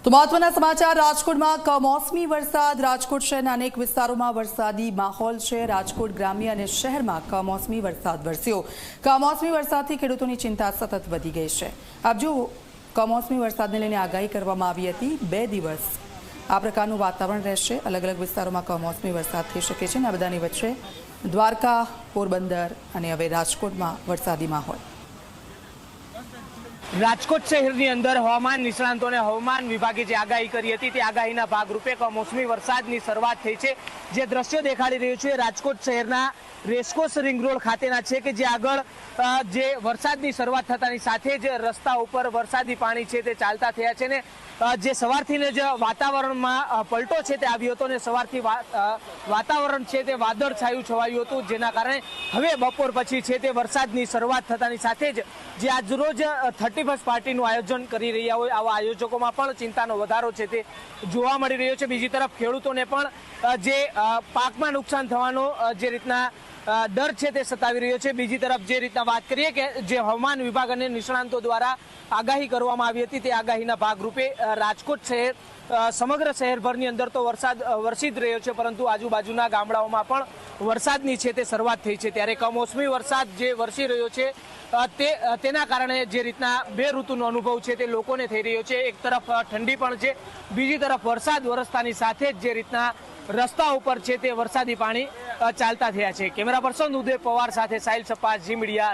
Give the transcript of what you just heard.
તો મહત્વના સમાચાર રાજકોટમાં કમોસમી વરસાદ। રાજકોટ શહેરના અનેક વિસ્તારોમાં વરસાદી માહોલ છે। રાજકોટ ગ્રામ્ય અને શહેરમાં કમોસમી વરસાદ વરસ્યો। કમોસમી વરસાદથી ખેડૂતોની ચિંતા સતત વધી ગઈ છે। આપ જો કમોસમી વરસાદને લઈને આગાહી કરવામાં આવી હતી। 2 દિવસ આ પ્રકારનું વાતાવરણ રહેશે। અલગ અલગ વિસ્તારોમાં કમોસમી વરસાદ થઈ શકે છે અને આ બધાની વચ્ચે દ્વારકા, પોરબંદર અને હવે રાજકોટમાં વરસાદી માહોલ। રાજકોટ શહેરની અંદર હવામાન નિષ્ણાંતોને હવામાન વિભાગે જે આગાહી કરી હતી તે આગાહીના ભાગરૂપે કમોસમી વરસાદની શરૂઆત થઈ છે। જે દ્રશ્યો દેખાડી રહ્યું છે રાજકોટ શહેરના રેસકોર્સ રિંગ રોડ ખાતેના છે કે જે આગળ જે વરસાદની શરૂઆત થતાની સાથે જ રસ્તા ઉપર વરસાદી પાણી છે તે ચાલતા થયા છે ને જે સવારથી જ વાતાવરણમાં પલટો છે તે આવ્યો હતો ને સવારથી વાતાવરણ છે તે વાદળ છાયું છવાયું હતું, જેના કારણે હવે બપોર પછી છે તે વરસાદની શરૂઆત થતાની સાથે જ જે આજરોજ 31st પાર્ટીનું આયોજન કરી રહ્યા હોય આવા આયોજકોમાં પણ ચિંતાનો વધારો છે તે જોવા મળી રહ્યો છે। બીજી તરફ ખેડૂતોને પણ જે પાકમાં નુકસાન થવાનો જે રીતના ડર છે તે સતાવી રહ્યો છે। બીજી તરફ જે રીતના વાત કરીએ કે જે હવામાન વિભાગ અને નિષ્ણાંતો દ્વારા આગાહી કરવામાં આવી હતી તે આગાહીના ભાગરૂપે રાજકોટ શહેર સમગ્ર શહેરભરની અંદર તો વરસાદ વરસી જ રહ્યો છે, પરંતુ આજુબાજુના ગામડાઓમાં પણ વરસાદની છે તે શરૂઆત થઈ છે। ત્યારે કમોસમી વરસાદ જે વરસી રહ્યો છે તેના કારણે જે રીતના 2 ઋતુનો અનુભવ છે તે લોકોને થઈ રહ્યો છે। એક તરફ ઠંડી પણ છે, બીજી તરફ વરસાદ વરસતાની સાથે જ જે રીતના રસ્તા ઉપર છે તે વરસાદી પાણી ચાલતા થયા છે। કેમેરા પર્સન ઉદય પવાર સાથે સાહિલ સપ્પા, ઝી મીડિયા।